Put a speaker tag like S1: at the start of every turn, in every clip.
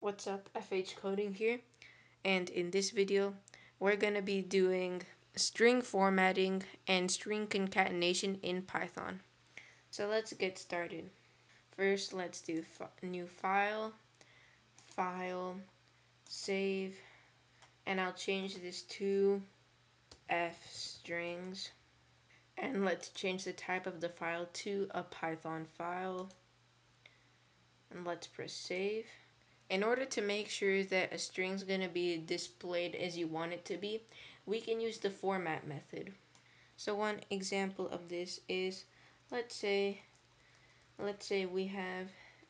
S1: What's up, FH Coding here, and in this video we're going to be doing string formatting and string concatenation in Python. So let's get started. First, let's do new file, file, save, and I'll change this to f strings, and let's change the type of the file to a Python file, and let's press save. In order to make sure that a string is going to be displayed as you want it to be, we can use the format method. So one example of this is, let's say we have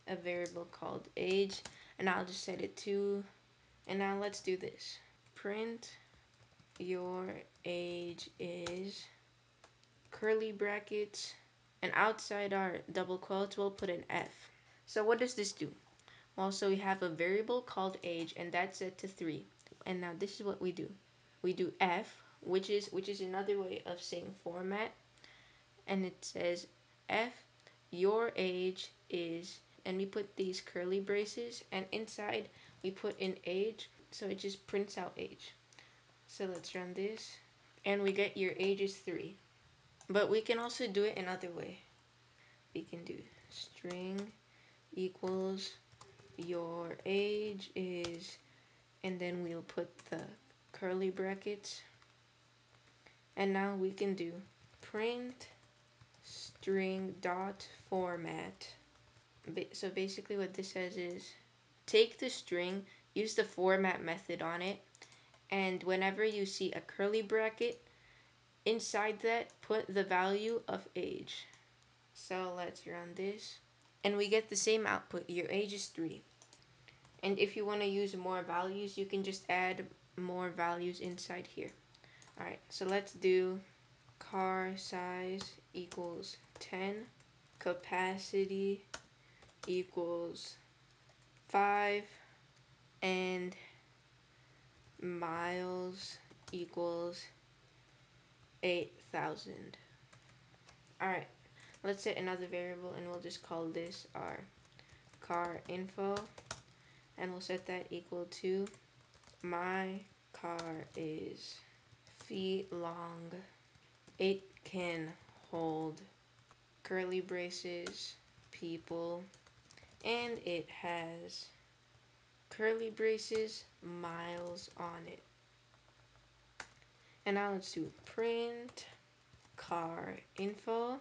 S1: a variable called age, and I'll just set it to, and now let's do this. Print your age is curly brackets, and outside our double quotes we'll put an F. So what does this do? Also, we have a variable called age, and that's set to 3. And now this is what we do. We do f, which is another way of saying format, and it says f your age is, and we put these curly braces, and inside we put in age, so it just prints out age. So let's run this, and we get your age is 3. But we can also do it another way. We can do string equals your age is, and then we'll put the curly brackets, and now we can do print string dot format. So basically what this says is, take the string, use the format method on it, and whenever you see a curly bracket, inside that put the value of age. So let's run this, and we get the same output. Your age is 3. And if you want to use more values, you can just add more values inside here. Alright, so let's do car size equals 10, capacity equals 5, and miles equals 8,000. Alright, let's set another variable, and we'll just call this our car info, and we'll set that equal to my car is feet long. It can hold curly braces, people, and it has curly braces, miles on it. And now let's do print car info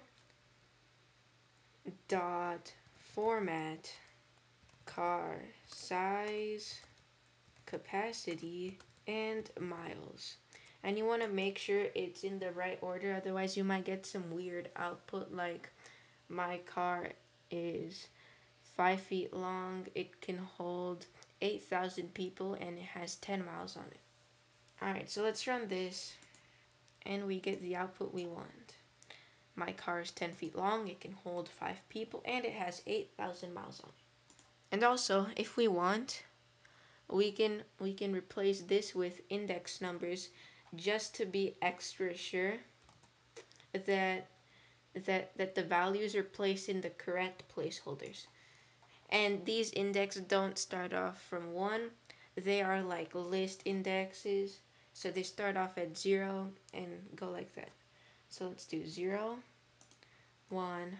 S1: dot format car size, capacity, and miles. And you want to make sure it's in the right order, otherwise you might get some weird output like my car is 5 feet long, it can hold 8,000 people, and it has 10 miles on it. Alright, so let's run this, and we get the output we want. My car is 10 feet long, it can hold 5 people, and it has 8,000 miles on it. And also, if we want, we can replace this with index numbers just to be extra sure that the values are placed in the correct placeholders. And these indexes don't start off from 1, they are like list indexes, so they start off at 0 and go like that. So let's do 0, 1,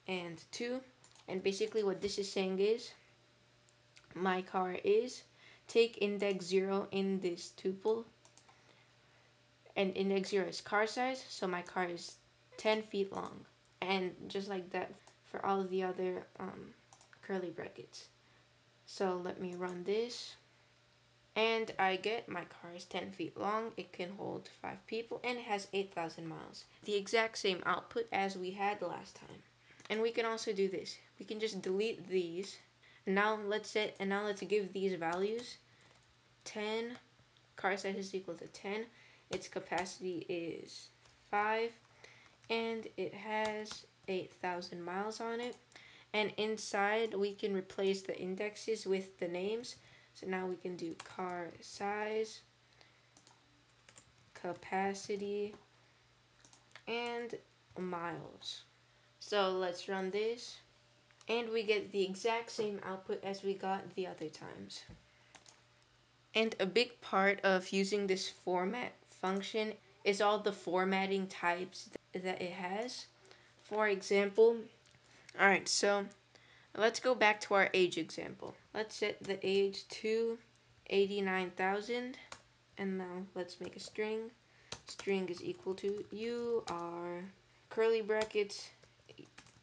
S1: and 2, and basically what this is saying is, my car is, take index 0 in this tuple, and index 0 is car size, so my car is 10 feet long, and just like that for all of the other curly brackets. So let me run this, and I get my car is 10 feet long, it can hold 5 people, and it has 8,000 miles. The exact same output as we had last time. And we can also do this. We can just delete these. And now let's give these values. 10, car size is equal to 10, its capacity is 5, and it has 8,000 miles on it. And inside we can replace the indexes with the names. So now we can do car size, capacity, and miles. So let's run this, and we get the exact same output as we got the other times. And a big part of using this format function is all the formatting types that it has. For example, alright, so let's go back to our age example. Let's set the age to 89,000, and now let's make a string. String is equal to you are curly brackets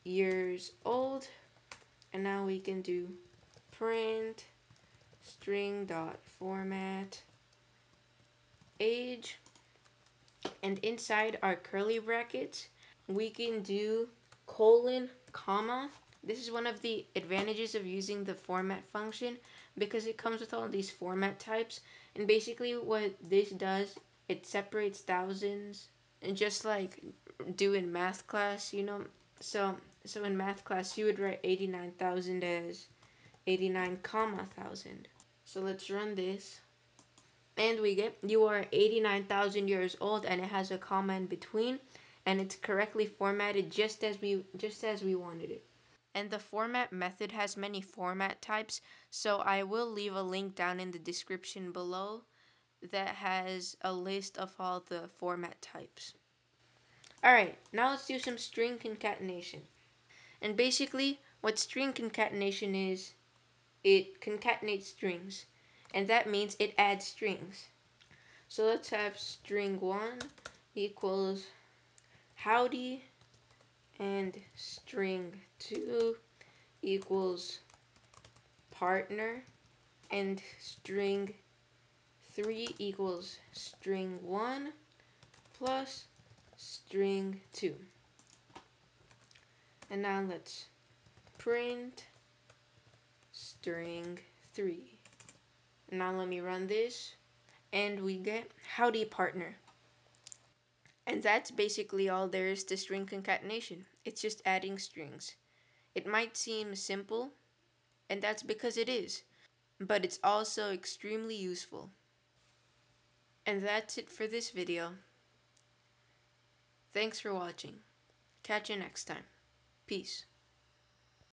S1: years old, and now we can do print string dot format age, and inside our curly brackets we can do colon comma. This is one of the advantages of using the format function because it comes with all these format types, and basically what this does, it separates thousands, and just like do in math class, so in math class you would write 89,000 as 89 comma thousand. So let's run this, and we get you are 89,000 years old, and it has a comma in between, and it's correctly formatted just as we wanted it. And the format method has many format types, so I will leave a link down in the description below that has a list of all the format types. Alright, now let's do some string concatenation. And basically, what string concatenation is, it concatenates strings, and that means it adds strings. So let's have string 1 equals howdy, and string 2 equals partner, and string 3 equals string 1 plus string 2. And now let's print string 3. Now let me run this, and we get howdy partner. And that's basically all there is to string concatenation. It's just adding strings. It might seem simple, and that's because it is, but it's also extremely useful. And that's it for this video. Thanks for watching. Catch you next time. Peace.